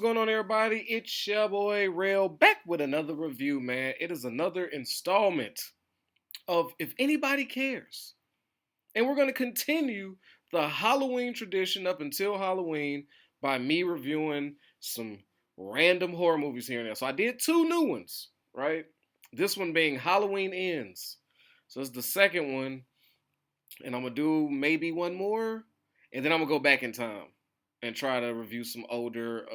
going on, everybody? It's your boy Rail back with another review, man. It is another installment of If Anybody Cares. And we're going to continue the Halloween tradition up until Halloween by me reviewing some random horror movies here and there. So I did two new ones, right? This one being Halloween Ends. So it's the second one. And I'm going to do maybe one more. And then I'm going to go back in time and try to review some older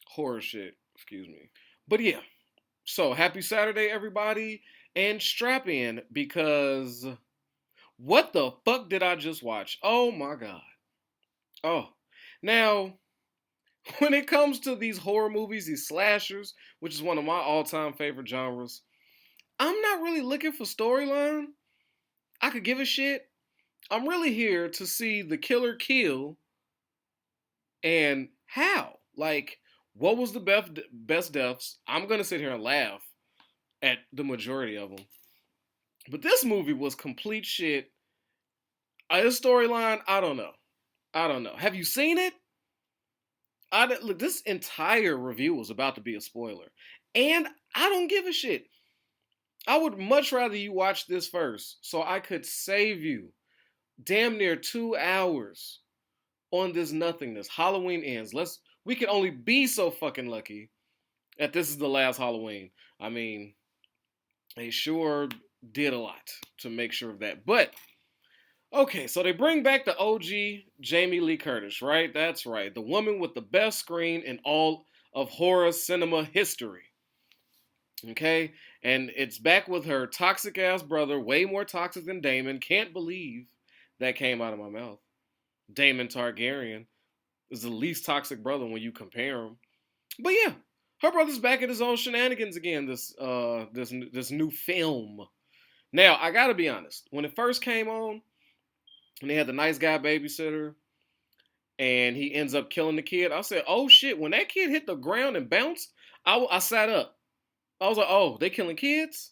horror shit. Excuse me. But yeah. So happy Saturday, everybody. And strap in because what the fuck did I just watch? Oh my god. Oh. Now, when it comes to these horror movies, these slashers, which is one of my all-time favorite genres, I'm not really looking for storyline. I could give a shit. I'm really here to see the killer kill and how. Like, what was the best deaths? I'm going to sit here and laugh at the majority of them. But this movie was complete shit. This storyline, I don't know. Have you seen it? Look, this entire review was about to be a spoiler. And I don't give a shit. I would much rather you watch this first so I could save you damn near 2 hours on this nothingness. Halloween Ends. We can only be so fucking lucky that this is the last Halloween. I mean, they sure did a lot to make sure of that. But okay, so they bring back the OG Jamie Lee Curtis, right? That's right. The woman with the best screen in all of horror cinema history. Okay? And it's back with her toxic ass brother, way more toxic than Damon. Can't believe that came out of my mouth. Damon Targaryen is the least toxic brother when you compare him. But yeah, her brother's back at his own shenanigans again. This new film. Now I gotta be honest. When it first came on, and they had the nice guy babysitter, and he ends up killing the kid, I said, "Oh shit!" When that kid hit the ground and bounced, I sat up. I was like, "Oh, they killing kids?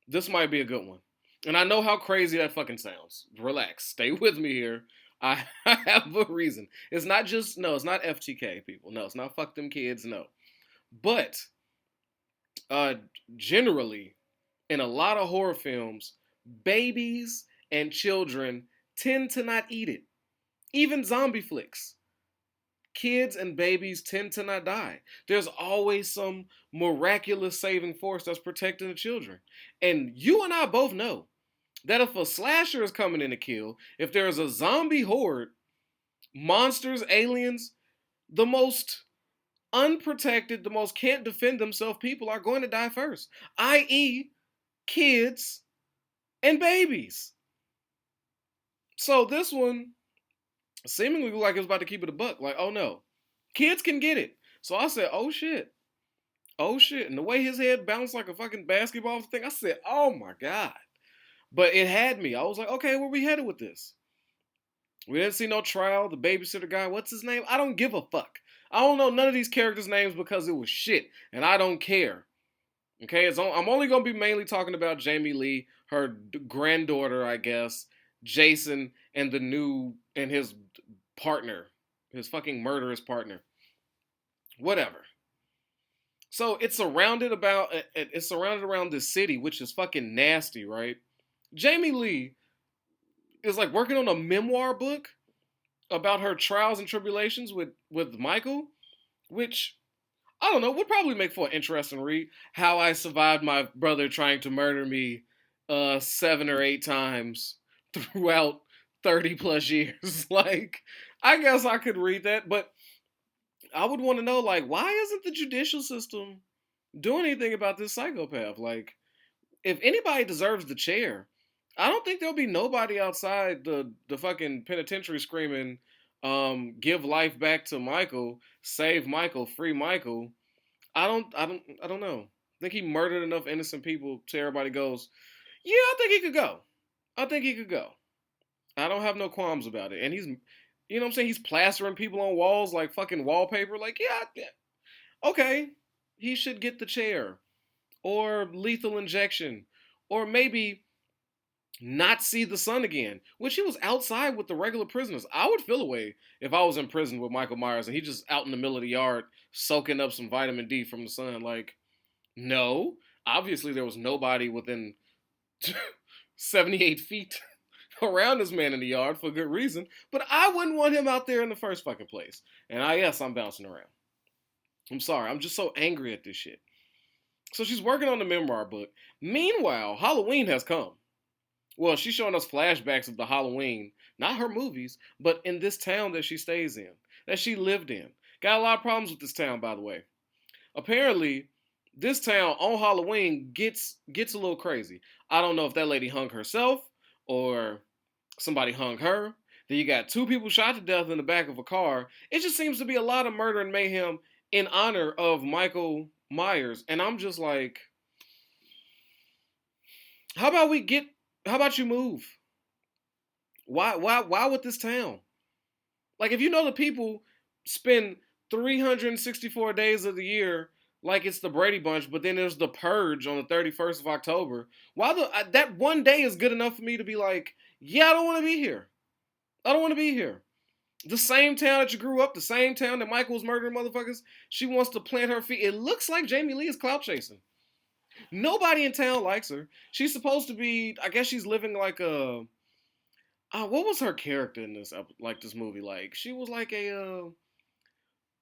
This might be a good one." And I know how crazy that fucking sounds. Relax, stay with me here. I have a reason. It's not FTK, people. No, it's not fuck them kids, no. But generally, in a lot of horror films, babies and children tend to not eat it. Even zombie flicks. Kids and babies tend to not die. There's always some miraculous saving force that's protecting the children. And you and I both know that if a slasher is coming in to kill, if there's a zombie horde, monsters, aliens, the most unprotected, the most can't defend themselves people are going to die first, i.e., kids and babies. So this one seemingly looked like it was about to keep it a buck. Like, oh no, kids can get it. So I said, oh shit. And the way his head bounced like a fucking basketball thing, I said, oh my god. But it had me. I was like, okay, where we headed with this? We didn't see no trial. The babysitter guy, what's his name? I don't give a fuck. I don't know none of these characters' names because it was shit, and I don't care. Okay, I'm only gonna be mainly talking about Jamie Lee, her granddaughter, I guess, Jason, and his partner, his fucking murderous partner. Whatever. So it's surrounded around this city, which is fucking nasty, right? Jamie Lee is like working on a memoir book about her trials and tribulations with Michael, which I don't know, would probably make for an interesting read. How I survived my brother trying to murder me 7 or 8 times throughout 30 plus years. Like, I guess I could read that, but I would want to know, like, why isn't the judicial system doing anything about this psychopath? Like, if anybody deserves the chair, I don't think there'll be nobody outside the fucking penitentiary screaming, give life back to Michael, save Michael, free Michael. I don't know. I think he murdered enough innocent people to everybody goes, yeah, I think he could go. I don't have no qualms about it. And he's, you know what I'm saying? He's plastering people on walls like fucking wallpaper. Like, yeah, okay, he should get the chair or lethal injection or maybe not see the sun again, which he was outside with the regular prisoners. I would feel away if I was in prison with Michael Myers and he just out in the middle of the yard soaking up some vitamin D from the sun. Like, no, obviously there was nobody within 78 feet around this man in the yard for good reason, but I wouldn't want him out there in the first fucking place. And yes, I'm bouncing around. I'm sorry, I'm just so angry at this shit. So she's working on the memoir book. Meanwhile, Halloween has come. Well, she's showing us flashbacks of the Halloween, not her movies, but in this town that she stays in, that she lived in. Got a lot of problems with this town, by the way. Apparently, this town on Halloween gets a little crazy. I don't know if that lady hung herself or somebody hung her. Then you got two people shot to death in the back of a car. It just seems to be a lot of murder and mayhem in honor of Michael Myers. And I'm just like, how about you move? Why with this town? Like, if you know the people spend 364 days of the year like it's the Brady Bunch, but then there's the Purge on the 31st of October. That one day is good enough for me to be like, yeah, I don't want to be here. I don't want to be here. The same town that you grew up, the same town that Michael was murdering motherfuckers, she wants to plant her feet. It looks like Jamie Lee is clout chasing. Nobody in town likes her. She's supposed to be, I guess she's living like a, what was her character in this movie? Like, she was like a,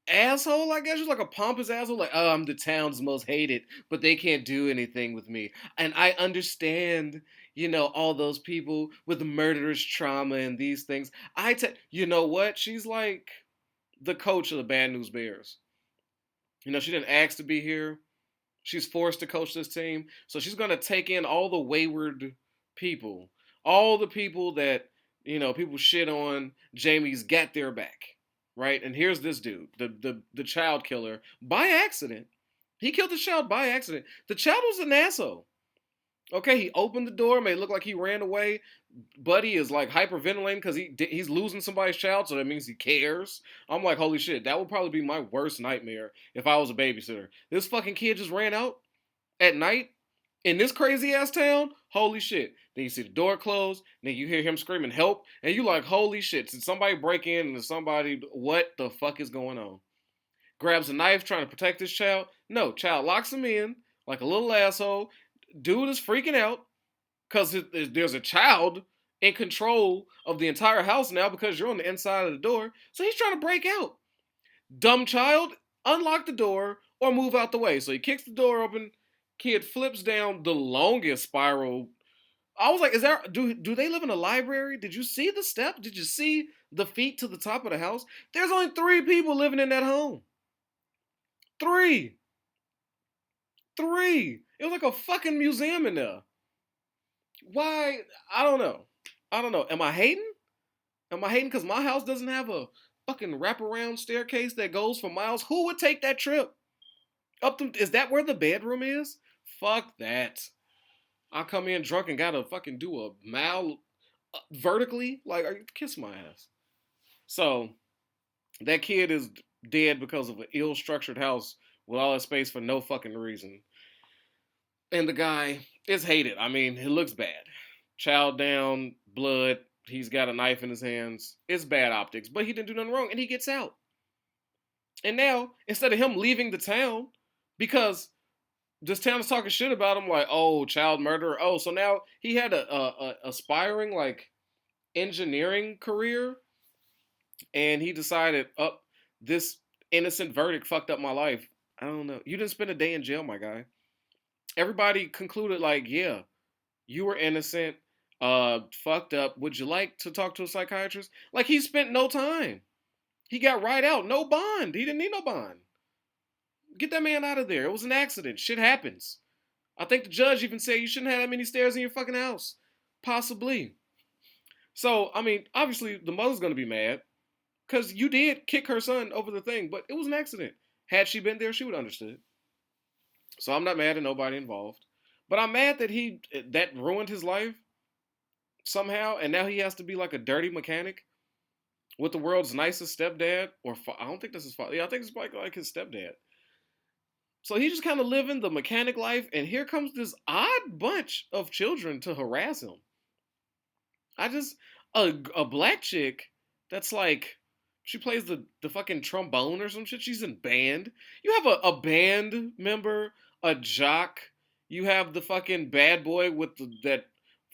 asshole, I guess. She's like a pompous asshole. Like, oh, I'm the town's most hated, but they can't do anything with me. And I understand, all those people with murderous trauma and these things. You know what? She's like the coach of the Bad News Bears. She didn't ask to be here. She's forced to coach this team. So she's going to take in all the wayward people. All the people that, people shit on. Jamie's got their back. Right? And here's this dude, the child killer, by accident. He killed the child by accident. The child was an asshole. Okay, he opened the door, made it look like he ran away. Buddy is like hyperventilating because he's losing somebody's child, so that means he cares. I'm like, holy shit, that would probably be my worst nightmare if I was a babysitter. This fucking kid just ran out at night in this crazy ass town. Holy shit. Then you see the door close, then you hear him screaming help, and you like, holy shit, did somebody break in and what the fuck is going on? Grabs a knife trying to protect his child. No, child locks him in like a little asshole. Dude is freaking out because there's a child in control of the entire house now because you're on the inside of the door. So he's trying to break out. Dumb child, unlock the door or move out the way. So he kicks the door open. Kid flips down the longest spiral. I was like, do they live in a library? Did you see the step? Did you see the feet to the top of the house? There's only 3 people living in that home. 3. It was like a fucking museum in there. Why? I don't know. Am I hating? Because my house doesn't have a fucking wraparound staircase that goes for miles? Who would take that trip? Is that where the bedroom is? Fuck that. I come in drunk and gotta fucking do a mile vertically? Like, kiss my ass. So, that kid is dead because of an ill-structured house with all that space for no fucking reason. And the guy is hated. I mean, it looks bad. Child down, blood, he's got a knife in his hands. It's bad optics, but he didn't do nothing wrong, and he gets out. And now, instead of him leaving the town, because this town is talking shit about him, like, oh, child murderer. Oh, so now he had a aspiring, like, engineering career, and he decided, this innocent verdict fucked up my life. I don't know. You didn't spend a day in jail, my guy. Everybody concluded, like, yeah, you were innocent, fucked up. Would you like to talk to a psychiatrist? Like, he spent no time. He got right out. No bond. He didn't need no bond. Get that man out of there. It was an accident. Shit happens. I think the judge even said you shouldn't have that many stairs in your fucking house. Possibly. So, I mean, obviously, the mother's going to be mad because you did kick her son over the thing, but it was an accident. Had she been there, she would have understood. So I'm not mad at nobody involved. But I'm mad that that ruined his life somehow, and now he has to be like a dirty mechanic with the world's nicest stepdad. I don't think that's his father. Yeah, I think it's like his stepdad. So he's just kind of living the mechanic life, and here comes this odd bunch of children to harass him. I just a black chick that's like she plays the fucking trombone or some shit. She's in band. You have a band member, a jock. You have the fucking bad boy with that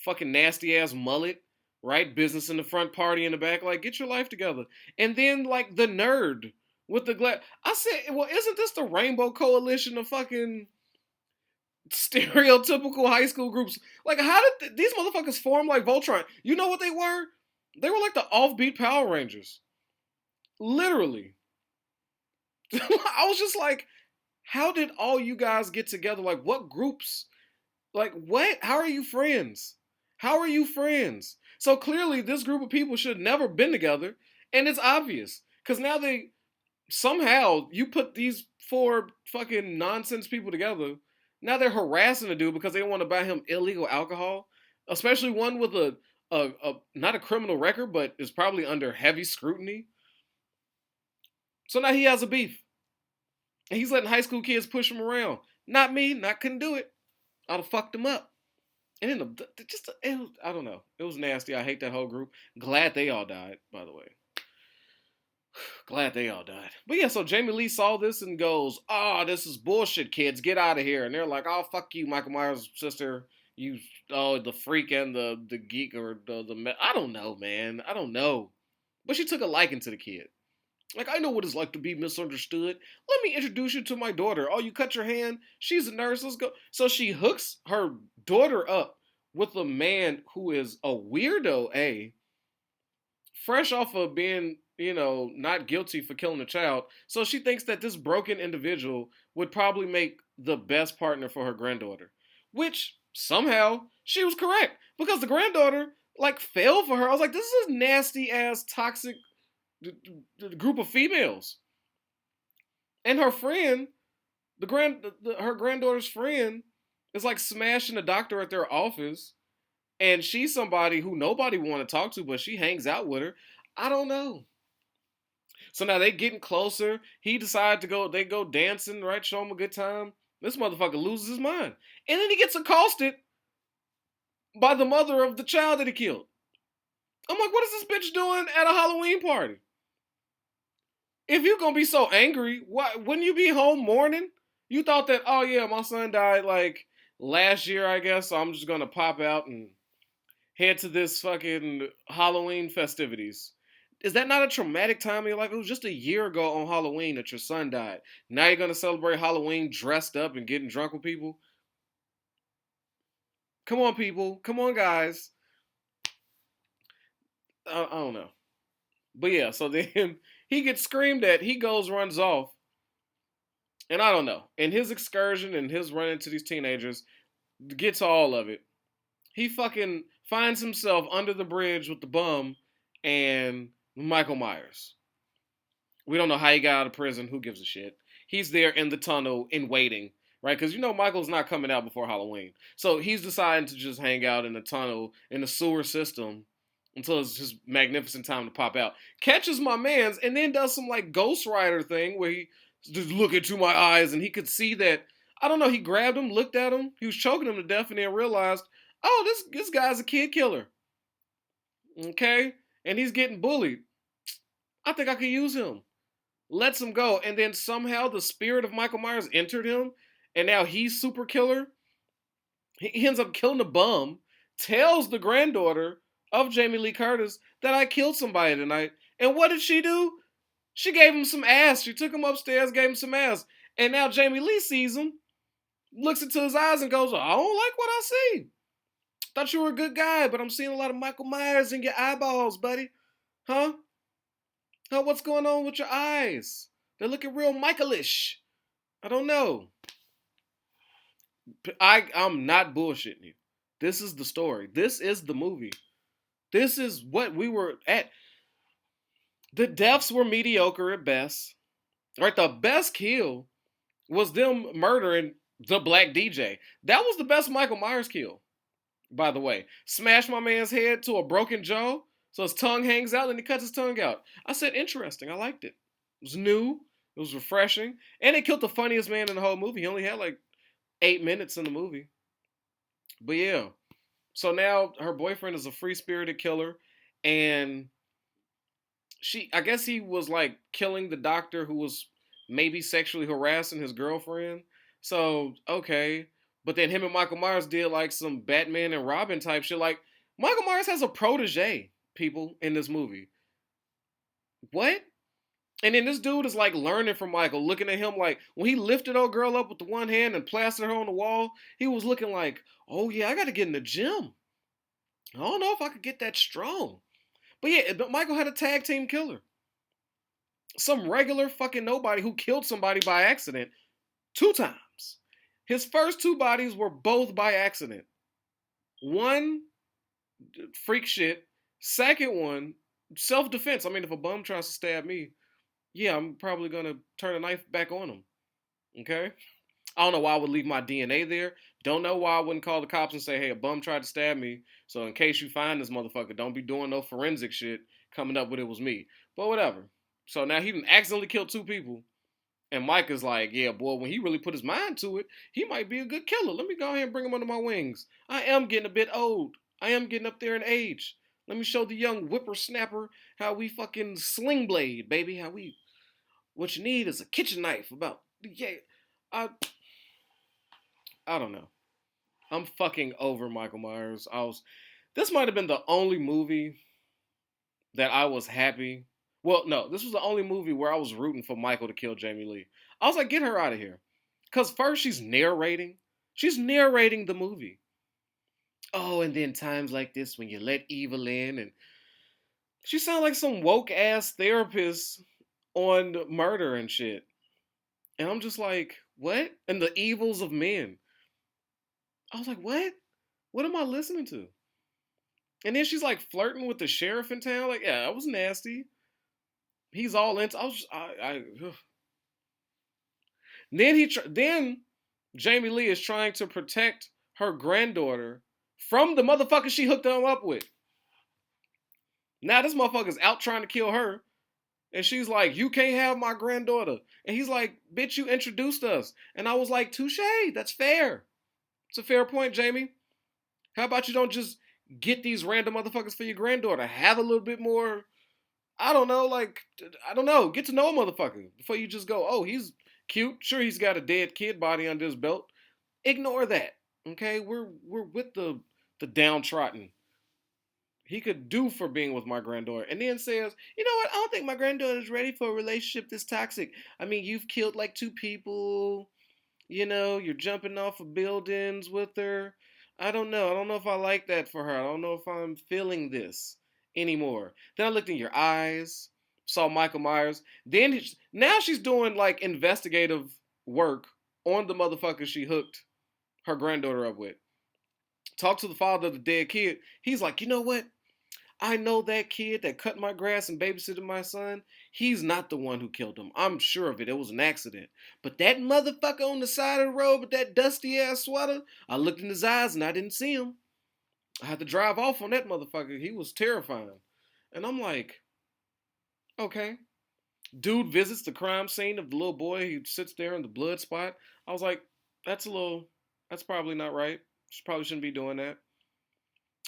fucking nasty ass mullet, right? Business in the front, party in the back. Like, get your life together. And then like the nerd with the glass. I said, well, isn't this the Rainbow Coalition of fucking stereotypical high school groups? Like, how did these motherfuckers form like Voltron? You know what they were? They were like the offbeat Power Rangers. Literally. I was just like, how did all you guys get together? Like, what groups? Like, what? How are you friends? How are you friends? So clearly, this group of people should have never been together, and it's obvious because now they somehow you put these four fucking nonsense people together. Now they're harassing the dude because they want to buy him illegal alcohol, especially one with a not a criminal record, but is probably under heavy scrutiny. So now he has a beef. And he's letting high school kids push him around. Not me, not couldn't do it. I'd have fucked him up. And then I don't know. It was nasty. I hate that whole group. Glad they all died, by the way. Glad they all died. But yeah, so Jamie Lee saw this and goes, "Oh, this is bullshit, kids. Get out of here." And they're like, "Oh, fuck you, Michael Myers' sister. You, oh, the freak and the geek or I don't know, man. I don't know." But she took a liking to the kid. Like, I know what it's like to be misunderstood. Let me introduce you to my daughter. Oh, you cut your hand? She's a nurse. Let's go. So she hooks her daughter up with a man who is a weirdo, fresh off of being, not guilty for killing a child. So she thinks that this broken individual would probably make the best partner for her granddaughter, which somehow she was correct because the granddaughter like fell for her. I was like, this is a nasty ass toxic group of females, and her friend, her granddaughter's friend, is like smashing the doctor at their office, and she's somebody who nobody want to talk to, but she hangs out with her. I don't know. So now they getting closer. He decided to go. They go dancing, right? Show him a good time. This motherfucker loses his mind, and then he gets accosted by the mother of the child that he killed. I'm like, what is this bitch doing at a Halloween party? If you're gonna be so angry, why wouldn't you be home mourning? You thought that, oh yeah, my son died like last year, I guess, so I'm just gonna pop out and head to this fucking Halloween festivities. Is that not a traumatic time in your life? It was just a year ago on Halloween that your son died. Now you're gonna celebrate Halloween dressed up and getting drunk with people? Come on, people. Come on, guys. I don't know. But yeah, so then he gets screamed at. He goes, runs off. And I don't know. In his excursion and his run into these teenagers, gets all of it. He fucking finds himself under the bridge with the bum and Michael Myers. We don't know how he got out of prison. Who gives a shit? He's there in the tunnel in waiting, right? Because Michael's not coming out before Halloween. So he's deciding to just hang out in the tunnel, in the sewer system, until it's his magnificent time to pop out. Catches my mans and then does some like Ghost Rider thing where he just look into my eyes and he could see that, I don't know, he grabbed him, looked at him, he was choking him to death and then realized, oh, this guy's a kid killer. Okay? And he's getting bullied. I think I could use him. Lets him go. And then somehow the spirit of Michael Myers entered him and now he's super killer. He ends up killing the bum, tells the granddaughter of Jamie Lee Curtis that I killed somebody tonight. And what did she do? She gave him some ass. She took him upstairs, gave him some ass. And now Jamie Lee sees him, looks into his eyes and goes, I don't like what I see. Thought you were a good guy, but I'm seeing a lot of Michael Myers in your eyeballs, buddy. Huh? Huh? What's going on with your eyes? They're looking real Michaelish. I don't know. I'm not bullshitting you. This is the story. This is the movie. This is what we were at. The deaths were mediocre at best. Right? The best kill was them murdering the black DJ. That was the best Michael Myers kill, by the way. Smash my man's head to a broken jaw so his tongue hangs out and he cuts his tongue out. I said, interesting. I liked it. It was new. It was refreshing. And it killed the funniest man in the whole movie. He only had like 8 minutes in the movie. But yeah. So now her boyfriend is a free spirited killer, and I guess he was like killing the doctor who was maybe sexually harassing his girlfriend. So okay, but then him and Michael Myers did like some Batman and Robin type shit. Like Michael Myers has a protege, people, in this movie. What? And then this dude is like learning from Michael, looking at him like when he lifted old girl up with the one hand and plastered her on the wall, he was looking like, oh yeah, I got to get in the gym. I don't know if I could get that strong. But yeah, Michael had a tag team killer. Some regular fucking nobody who killed somebody by accident 2 times. His first 2 bodies were both by accident. One, freak shit. Second one, self defense. I mean, if a bum tries to stab me, yeah, I'm probably gonna turn a knife back on him. Okay? I don't know why I would leave my DNA there. Don't know why I wouldn't call the cops and say, hey, a bum tried to stab me. So in case you find this motherfucker, don't be doing no forensic shit coming up with it was me. But whatever. So now he accidentally killed 2 people. And Mike is like, yeah, boy, when he really put his mind to it, he might be a good killer. Let me go ahead and bring him under my wings. I am getting a bit old. I am getting up there in age. Let me show the young whippersnapper how we fucking sling blade, baby. What you need is a kitchen knife. Yeah, I, I don't know. I'm fucking over Michael Myers. This might have been the only movie that I was happy. Well, no, this was the only movie where I was rooting for Michael to kill Jamie Lee. I was like, get her out of here. Because first she's narrating. She's narrating the movie. Oh, and then times like this when you let evil in. And she sounded like some woke ass therapist on murder and shit. And I'm just like, what? And the evils of men. I was like, what? What am I listening to? And then she's like flirting with the sheriff in town. Like, yeah, that was nasty. He's all into. Then Jamie Lee is trying to protect her granddaughter from the motherfucker she hooked him up with. Now this motherfucker's out trying to kill her, and she's like, "You can't have my granddaughter." And he's like, "Bitch, you introduced us." And I was like, "Touche, that's fair. It's a fair point, Jamie. How about you don't just get these random motherfuckers for your granddaughter? Have a little bit more. I don't know, get to know a motherfucker before you just go, oh, he's cute. Sure, he's got a dead kid body under his belt. Ignore that. Okay, we're with the downtrodden. He could do for being with my granddaughter, and then says, you know what? I don't think my granddaughter's ready for a relationship this toxic. I mean, you've killed like 2 people. You're jumping off of buildings with her. I don't know. I don't know if I like that for her. I don't know if I'm feeling this anymore. Then I looked in your eyes, saw Michael Myers. Now she's doing like investigative work on the motherfucker she hooked her granddaughter up with. Talk to the father of the dead kid. He's like, you know what? I know that kid that cut my grass and babysitted my son. He's not the one who killed him. I'm sure of it. It was an accident. But that motherfucker on the side of the road with that dusty ass sweater, I looked in his eyes and I didn't see him. I had to drive off on that motherfucker. He was terrifying. And I'm like, okay. Dude visits the crime scene of the little boy. He sits there in the blood spot. I was like, that's probably not right. She probably shouldn't be doing that.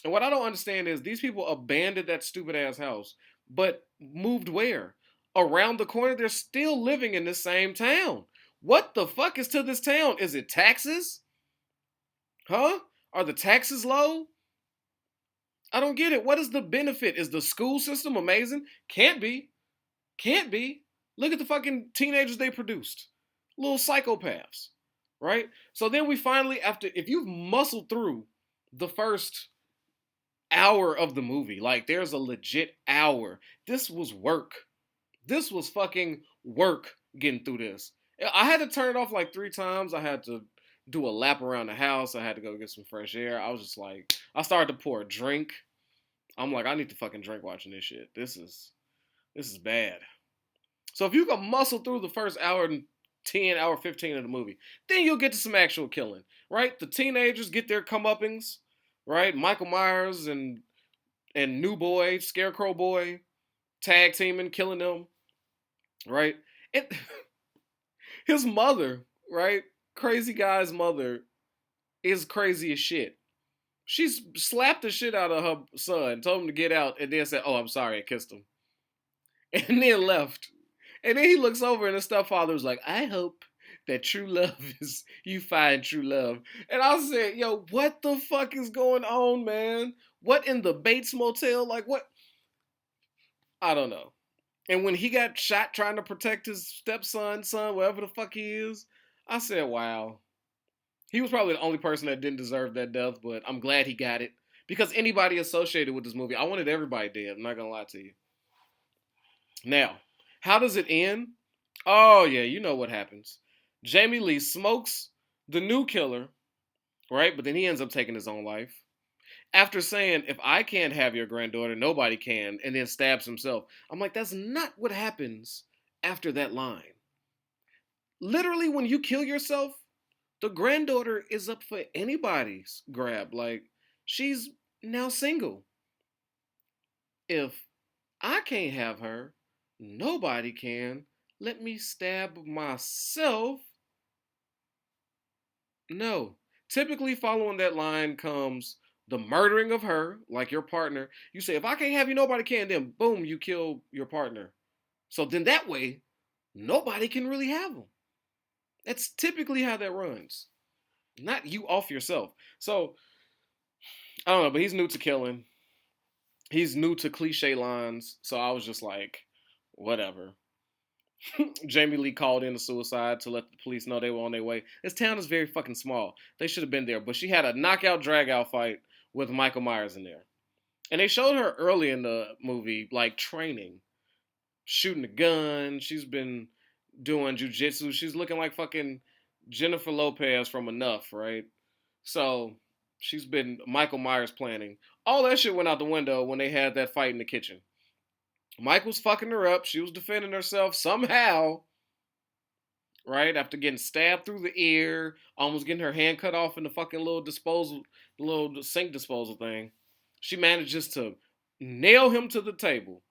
And what I don't understand is these people abandoned that stupid ass house, but moved where? Around the corner, they're still living in the same town. What the fuck is to this town? Is it taxes? Huh? Are the taxes low? I don't get it. What is the benefit? Is the school system amazing? Can't be. Can't be. Look at the fucking teenagers they produced. Little psychopaths. Right? So then we finally, if you've muscled through the first hour of the movie. Like, there's a legit hour. This was work. This was fucking work getting through this. I had to turn it off like 3 times. I had to do a lap around the house. I had to go get some fresh air. I was just like, I started to pour a drink. I'm like, I need to fucking drink watching this shit. This is bad. So if you can muscle through the first hour and 10, hour 15 of the movie, then you'll get to some actual killing, right? The teenagers get their comeuppings, right? Michael Myers and New Boy, Scarecrow Boy, tag teaming, killing them, right? It, his mother, right? Crazy guy's mother is crazy as shit. She slapped the shit out of her son, told him to get out, and then said, "Oh, I'm sorry," and kissed him, and then left. And then he looks over, and the stepfather's like, "I hope that true love is you find true love." And I said, "Yo, what the fuck is going on, man? What in the Bates Motel? Like what? I don't know." And when he got shot trying to protect his stepson, son, whatever the fuck he is, I said, "Wow." He was probably the only person that didn't deserve that death, but I'm glad he got it. Because anybody associated with this movie, I wanted everybody dead. I'm not gonna lie to you. Now, how does it end? Oh yeah, you know what happens. Jamie Lee smokes the new killer, right? But then he ends up taking his own life. After saying, if I can't have your granddaughter, nobody can, and then stabs himself. I'm like, that's not what happens after that line. Literally, when you kill yourself, the granddaughter is up for anybody's grab. Like, she's now single. If I can't have her, nobody can. Let me stab myself. No. Typically, following that line comes the murdering of her, like your partner. You say, if I can't have you, nobody can. Then, boom, you kill your partner. So then that way, nobody can really have them. That's typically how that runs. Not you off yourself. So, I don't know, but he's new to killing. He's new to cliche lines. So I was just like, whatever. Jamie Lee called in a suicide to let the police know they were on their way. This town is very fucking small. They should have been there. But she had a knockout drag out fight with Michael Myers in there. And they showed her early in the movie, like training, shooting a gun. She's been doing jujitsu. She's looking like fucking Jennifer Lopez from Enough, right? So she's been Michael Myers planning. All that shit went out the window when they had that fight in the kitchen. Mike was fucking her up. She was defending herself somehow, right? After getting stabbed through the ear, almost getting her hand cut off in the fucking little sink disposal thing. She manages to nail him to the table,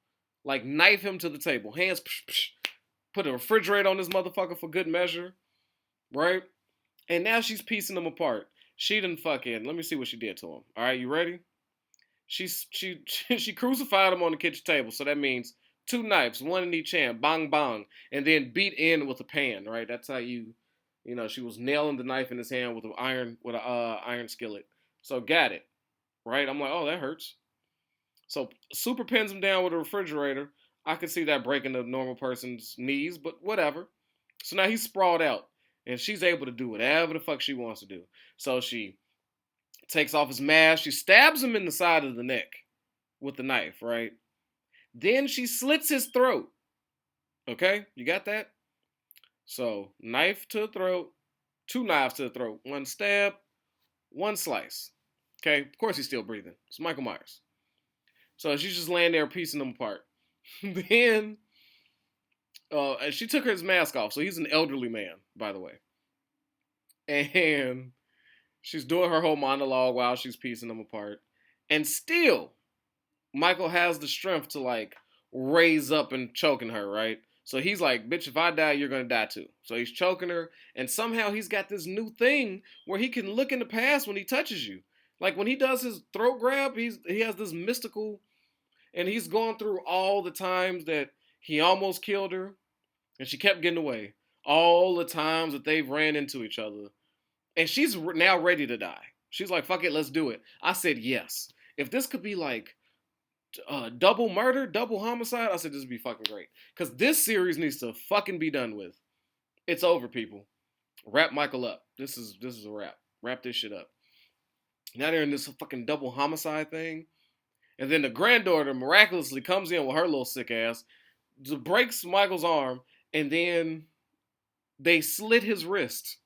like knife him to the table. Hands, psh, psh, put a refrigerator on this motherfucker for good measure, right? And now she's piecing them apart. She didn't fucking. Let me see what she did to him. All right, you ready? She crucified him on the kitchen table. So that means two knives, one in each hand, bang bang, and then beat in with a pan. Right? That's how she was nailing the knife in his hand with an iron skillet. So got it. Right? I'm like, oh, that hurts. So super pins him down with a refrigerator. I could see that breaking a normal person's knees, but whatever. So now he's sprawled out, and she's able to do whatever the fuck she wants to do. So she takes off his mask. She stabs him in the side of the neck with the knife, right? Then she slits his throat. Okay? You got that? So, knife to the throat, two knives to the throat, one stab, one slice. Okay? Of course he's still breathing. It's Michael Myers. So she's just laying there piecing them apart. Then she took his mask off. So he's an elderly man, by the way. And she's doing her whole monologue while she's piecing them apart. And still, Michael has the strength to like raise up and choking her, right? So he's like, bitch, if I die, you're gonna die too. So he's choking her, and somehow he's got this new thing where he can look in the past when he touches you. Like when he does his throat grab, he has this mystical, and he's going through all the times that he almost killed her, and she kept getting away. All the times that they've ran into each other. And she's now ready to die. She's like, fuck it, let's do it. I said yes. If this could be like double murder, double homicide, I said this would be fucking great. Because this series needs to fucking be done with. It's over, people. Wrap Michael up. This is a wrap. Wrap this shit up. Now they're in this fucking double homicide thing. And then the granddaughter miraculously comes in with her little sick ass, breaks Michael's arm, and then they slit his wrist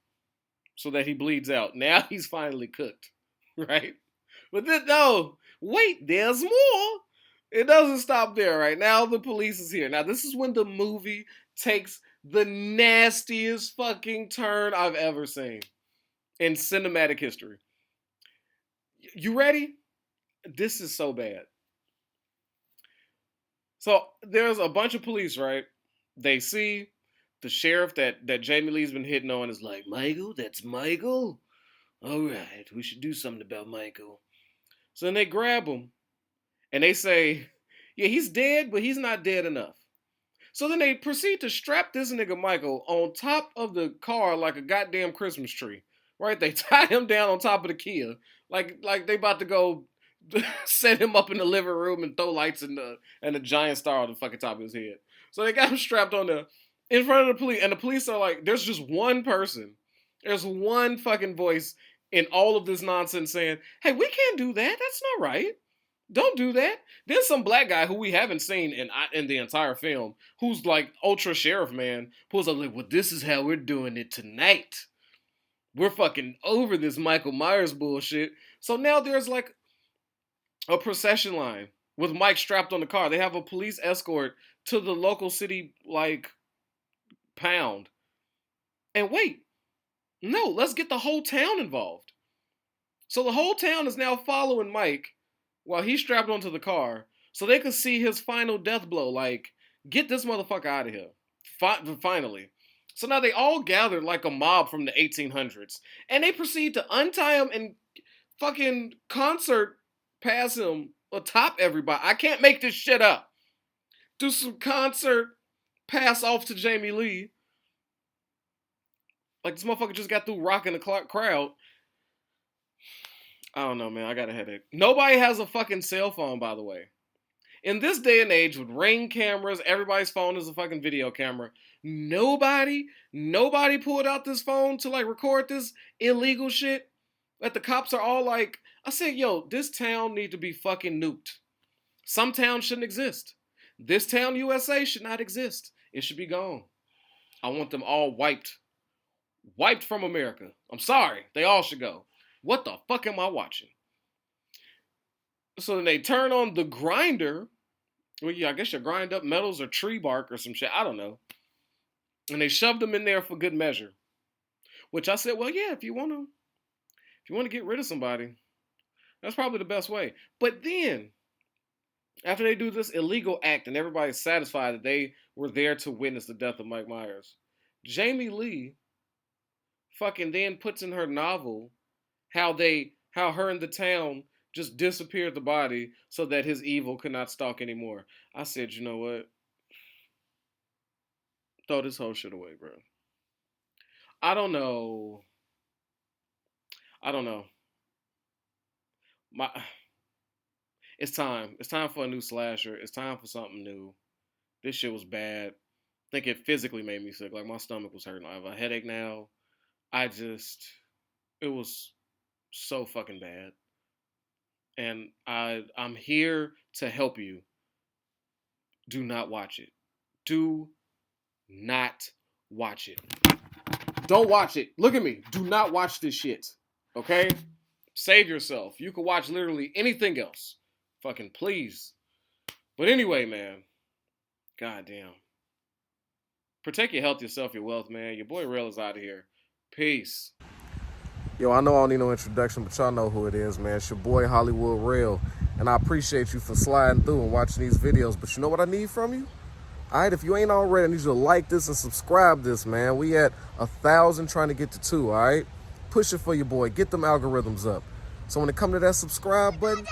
so that he bleeds out. Now he's finally cooked, right? But then, no, wait, there's more. It doesn't stop there, right? Now the police is here. Now this is when the movie takes the nastiest fucking turn I've ever seen in cinematic history. You ready? This is so bad. So there's a bunch of police, right? They see the sheriff that Jamie Lee's been hitting on is like, Michael, that's Michael? All right, we should do something about Michael. So then they grab him and they say, yeah, he's dead, but he's not dead enough. So then they proceed to strap this nigga Michael on top of the car like a goddamn Christmas tree. Right? They tie him down on top of the Kia. Like they about to go set him up in the living room and throw lights and a giant star on the fucking top of his head. So they got him strapped on there in front of the police. And the police are like, there's just one person. There's one fucking voice in all of this nonsense saying, hey, we can't do that. That's not right. Don't do that. There's some black guy who we haven't seen in the entire film, who's like ultra sheriff man, pulls up like, well, this is how we're doing it tonight. We're fucking over this Michael Myers bullshit. So now there's like a procession line with Mike strapped on the car. They have a police escort to the local city like pound. And wait, no, let's get the whole town involved. So the whole town is now following Mike while he's strapped onto the car, so they could see his final death blow, like, get this motherfucker out of here. Finally. So now they all gathered like a mob from the 1800s, and they proceed to untie him and fucking concert pass him atop everybody. I can't make this shit up. Do some concert pass off to Jamie Lee. Like, this motherfucker just got through rocking the crowd. I don't know, man. I got a headache. Nobody has a fucking cell phone, by the way. In this day and age with Ring cameras, everybody's phone is a fucking video camera. Nobody pulled out this phone to like record this illegal shit. Like the cops are all like, I said, yo, this town need to be fucking nuked. Some towns shouldn't exist. This town, USA, should not exist. It should be gone. I want them all wiped. Wiped from America. I'm sorry. They all should go. What the fuck am I watching? So then they turn on the grinder. Well, yeah, I guess you grind up metals or tree bark or some shit. I don't know. And they shoved them in there for good measure. Which I said, well, yeah, if you want to get rid of somebody, that's probably the best way. But then, after they do this illegal act and everybody's satisfied that they were there to witness the death of Mike Myers, Jamie Lee fucking then puts in her novel how her and the town just disappeared the body so that his evil could not stalk anymore. I said, you know what? Throw this whole shit away, bro. I don't know. It's time. It's time for a new slasher. It's time for something new. This shit was bad. I think it physically made me sick. Like my stomach was hurting. I have a headache now. It was so fucking bad. And I'm here to help you. Do not watch it. Do not watch it. Don't watch it. Look at me. Do not watch this shit. Okay? Save yourself. You can watch literally anything else. Fucking please. But anyway, man. Goddamn. Protect your health, yourself, your wealth, man. Your boy Real is out of here. Peace. Yo, I know I don't need no introduction, but y'all know who it is, man. It's your boy Hollywood Real. And I appreciate you for sliding through and watching these videos. But you know what I need from you? Alright, if you ain't already, I need you to like this and subscribe this, man. We at 1,000 trying to get to 2, alright? Push it for your boy. Get them algorithms up. So when it come to that subscribe button,